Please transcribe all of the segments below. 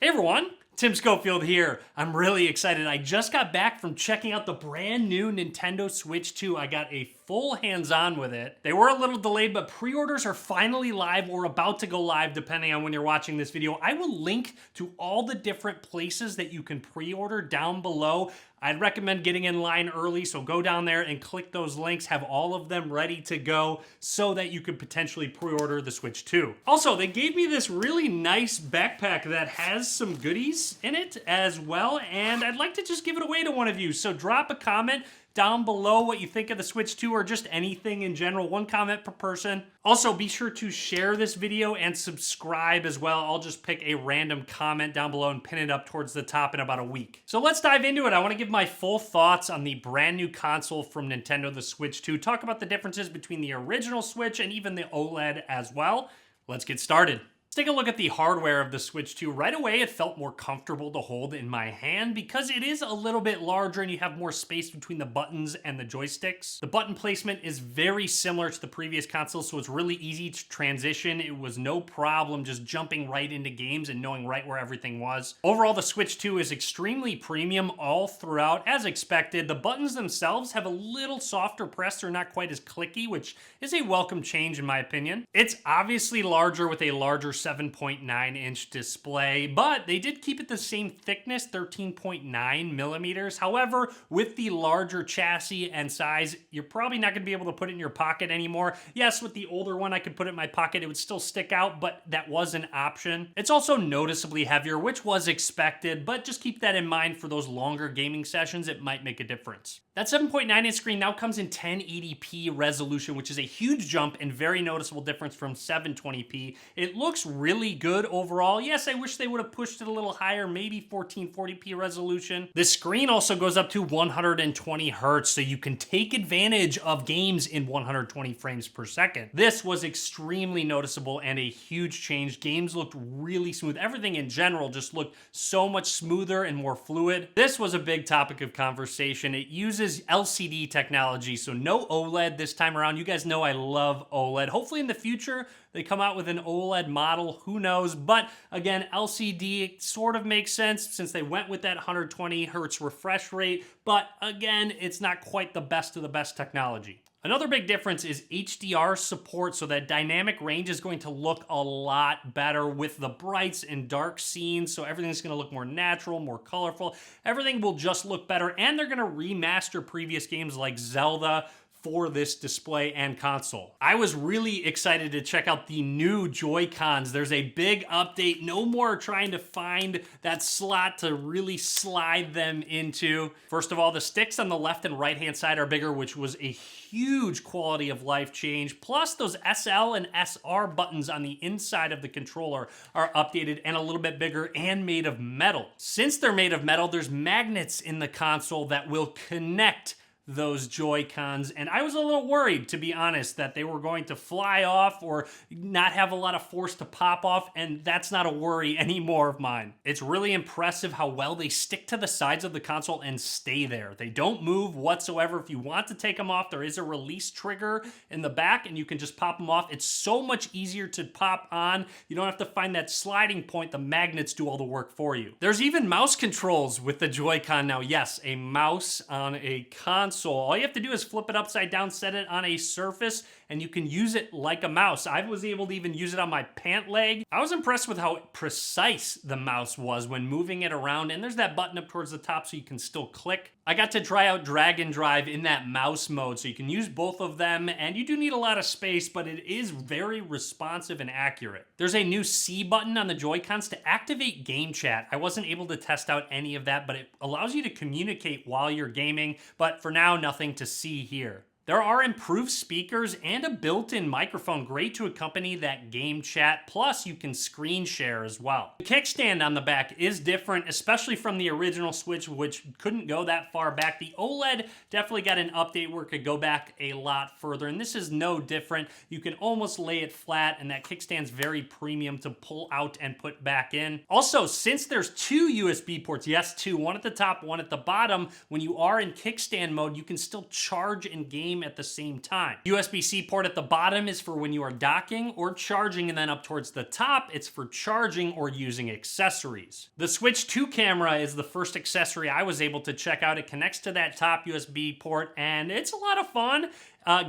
Hey everyone, Tim Schofield here. I'm really excited. I just got back from checking out the brand new Nintendo Switch 2. I got a full hands-on with it. They were a little delayed, but pre-orders are finally live or about to go live depending on when you're watching this video. I will link to all the different places that you can pre-order down below. I'd recommend getting in line early, so go down there and click those links, have all of them ready to go so that you could potentially pre-order the Switch 2. Also, they gave me this really nice backpack that has some goodies in it as well, and I'd like to just give it away to one of you. So drop a comment down below what you think of the Switch 2 or just anything in general. One comment per person. Also, be sure to share this video and subscribe as well. I'll just pick a random comment down below and pin it up towards the top in about a week. So let's dive into it. I want to give my full thoughts on the brand new console from Nintendo, the Switch 2. Talk about the differences between the original Switch and even the OLED as well. Let's get started. Let's take a look at the hardware of the Switch 2. Right away, it felt more comfortable to hold in my hand because it is a little bit larger and you have more space between the buttons and the joysticks. The button placement is very similar to the previous console, so it's really easy to transition. It was no problem just jumping right into games and knowing right where everything was. Overall, the Switch 2 is extremely premium all throughout, as expected. The buttons themselves have a little softer press. They're not quite as clicky, which is a welcome change in my opinion. It's obviously larger with a larger 7.9-inch display, but they did keep it the same thickness, 13.9 millimeters. However, with the larger chassis and size, you're probably not going to be able to put it in your pocket anymore. Yes, with the older one, I could put it in my pocket. It would still stick out, but that was an option. It's also noticeably heavier, which was expected, but just keep that in mind for those longer gaming sessions. It might make a difference. That 7.9-inch screen now comes in 1080p resolution, which is a huge jump and very noticeable difference from 720p. It looks really good overall. Yes, I wish they would have pushed it a little higher, maybe 1440p resolution. The screen also goes up to 120 hertz, so you can take advantage of games in 120 frames per second. This was extremely noticeable and a huge change. Games looked really smooth. Everything in general just looked so much smoother and more fluid. This was a big topic of conversation. It uses LCD technology, so no OLED this time around. You guys know I love OLED. Hopefully in the future they come out with an OLED model, who knows? But again, LCD sort of makes sense since they went with that 120 hertz refresh rate, but again, it's not quite the best of the best technology. Another big difference is HDR support, so that dynamic range is going to look a lot better with the brights and dark scenes, so everything's going to look more natural, more colorful. Everything will just look better, and they're going to remaster previous games like Zelda for this display and console. I was really excited to check out the new JoyCons. There's a big update. No more trying to find that slot to really slide them into. First of all, the sticks on the left and right-hand side are bigger, which was a huge quality of life change. Plus, those SL and SR buttons on the inside of the controller are updated and a little bit bigger and made of metal. Since they're made of metal, there's magnets in the console that will connect those Joy-Cons, and I was a little worried, to be honest, that they were going to fly off or not have a lot of force to pop off, and that's not a worry anymore of mine. It's really impressive how well they stick to the sides of the console and stay there. They don't move whatsoever. If you want to take them off, there is a release trigger in the back, and you can just pop them off. It's so much easier to pop on. You don't have to find that sliding point. The magnets do all the work for you. There's even mouse controls with the Joy-Con now. Yes, a mouse on a console. All you have to do is flip it upside down, set it on a surface, and you can use it like a mouse. I was able to even use it on my pant leg. I was impressed with how precise the mouse was when moving it around, and there's that button up towards the top so you can still click. I got to try out drag and drive in that mouse mode, so you can use both of them, and you do need a lot of space, but it is very responsive and accurate. There's a new C button on the Joy-Cons to activate game chat. I wasn't able to test out any of that, but it allows you to communicate while you're gaming, but for now, nothing to see here. There are improved speakers and a built-in microphone, great to accompany that game chat, plus you can screen share as well. The kickstand on the back is different, especially from the original Switch, which couldn't go that far back. The OLED definitely got an update where it could go back a lot further, and this is no different. You can almost lay it flat, and that kickstand's very premium to pull out and put back in. Also, since there's two USB ports, yes, two, one at the top, one at the bottom, when you are in kickstand mode, you can still charge and game game at the same time. USB-C port at the bottom is for when you are docking or charging, and then up towards the top, it's for charging or using accessories. The Switch 2 camera is the first accessory I was able to check out. It connects to that top USB port, and it's a lot of fun.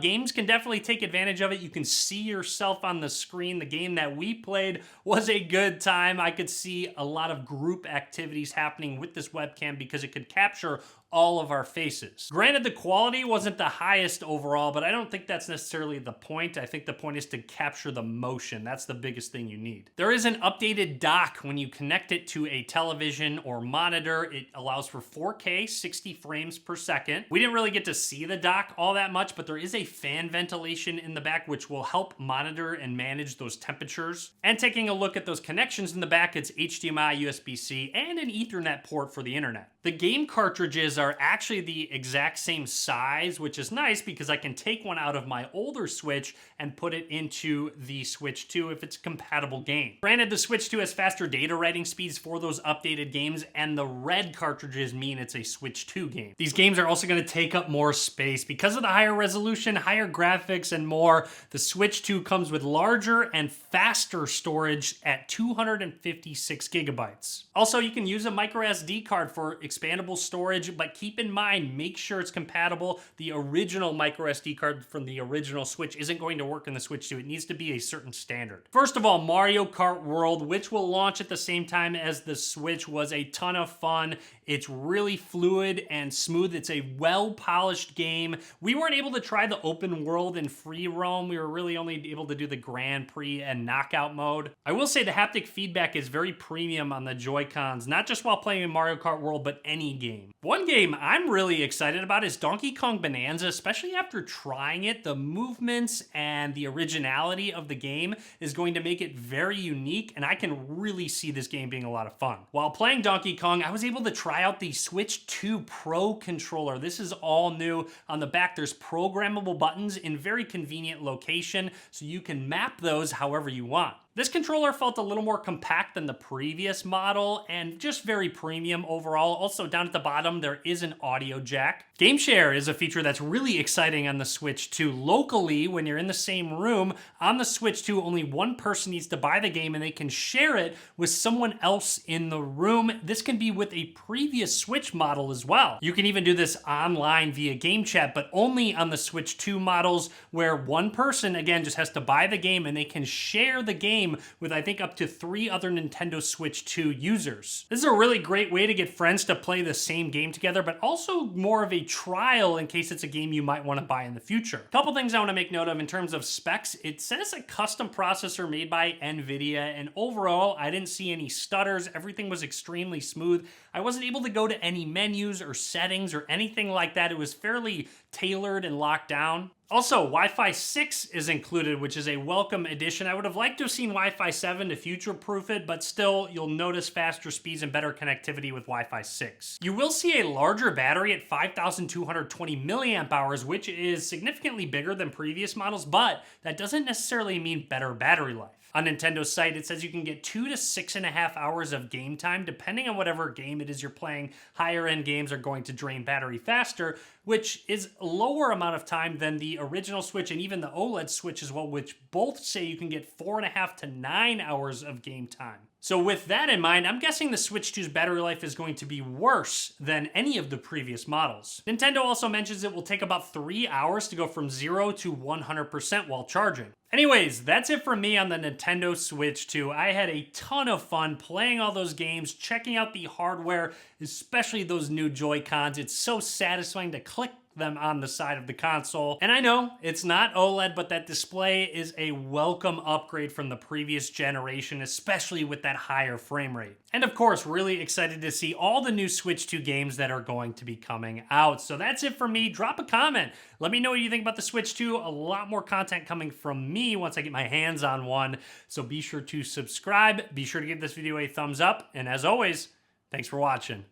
Games can definitely take advantage of it. You can see yourself on the screen. The game that we played was a good time. I could see a lot of group activities happening with this webcam because it could capture all of our faces. Granted, the quality wasn't the highest overall, but I don't think that's necessarily the point. I think the point is to capture the motion. That's the biggest thing you need. There is an updated dock when you connect it to a television or monitor. It allows for 4K, 60 frames per second. We didn't really get to see the dock all that much, but there is a fan ventilation in the back which will help monitor and manage those temperatures. And taking a look at those connections in the back, it's HDMI, USB-C, and an Ethernet port for the internet. The game cartridges are actually the exact same size, which is nice because I can take one out of my older Switch and put it into the Switch 2 if it's a compatible game. Granted, the Switch 2 has faster data writing speeds for those updated games, and the red cartridges mean it's a Switch 2 game. These games are also going to take up more space. Because of the higher resolution, higher graphics, and more, the Switch 2 comes with larger and faster storage at 256 gigabytes. Also, you can use a micro SD card for expandable storage, but keep in mind, make sure it's compatible. The original micro SD card from the original Switch isn't going to work in the Switch 2. It needs to be a certain standard. First of all, Mario Kart World, which will launch at the same time as the Switch, was a ton of fun. It's really fluid and smooth. It's a well-polished game. We weren't able to try the open world and free roam. We were really only able to do the Grand Prix and knockout mode. I will say the haptic feedback is very premium on the JoyCons, not just while playing in Mario Kart World, but any game. One game I'm really excited about is Donkey Kong Bonanza, especially after trying it. The movements and the originality of the game is going to make it very unique, and I can really see this game being a lot of fun. While playing Donkey Kong, I was able to try out the Switch 2 Pro controller. This is all new. On the back, there's programmable buttons in very convenient location, so you can map those however you want. This controller felt a little more compact than the previous model and just very premium overall. Also, down at the bottom, there is an audio jack. Game Share is a feature that's really exciting on the Switch 2. Locally, when you're in the same room, on the Switch 2, only one person needs to buy the game and they can share it with someone else in the room. This can be with a previous Switch model as well. You can even do this online via game chat, but only on the Switch 2 models where one person, again, just has to buy the game and they can share the game with, I think, up to 3 other Nintendo Switch 2 users. This is a really great way to get friends to play the same game together, but also more of a trial in case it's a game you might want to buy in the future. A couple things I want to make note of in terms of specs. It says a custom processor made by NVIDIA, and overall, I didn't see any stutters. Everything was extremely smooth. I wasn't able to go to any menus or settings or anything like that. It was fairly tailored and locked down. Also, Wi-Fi 6 is included, which is a welcome addition. I would have liked to have seen Wi-Fi 7 to future-proof it, but still, you'll notice faster speeds and better connectivity with Wi-Fi 6. You will see a larger battery at 5,220 milliamp hours, which is significantly bigger than previous models, but that doesn't necessarily mean better battery life. On Nintendo's site, it says you can get 2 to 6.5 hours of game time, depending on whatever game it is you're playing. Higher end games are going to drain battery faster, which is a lower amount of time than the original Switch and even the OLED Switch as well, which both say you can get 4.5 to 9 hours of game time. So with that in mind, I'm guessing the Switch 2's battery life is going to be worse than any of the previous models. Nintendo also mentions it will take about 3 hours to go from 0 to 100% while charging. Anyways, that's it for me on the Nintendo Switch 2. I had a ton of fun playing all those games, checking out the hardware, especially those new Joy-Cons. It's so satisfying to click them on the side of the console. And I know it's not OLED, but that display is a welcome upgrade from the previous generation, especially with that higher frame rate. And of course, really excited to see all the new Switch 2 games that are going to be coming out. So that's it for me. Drop a comment. Let me know what you think about the Switch 2. A lot more content coming from me once I get my hands on one. So be sure to subscribe. Be sure to give this video a thumbs up. And as always, thanks for watching.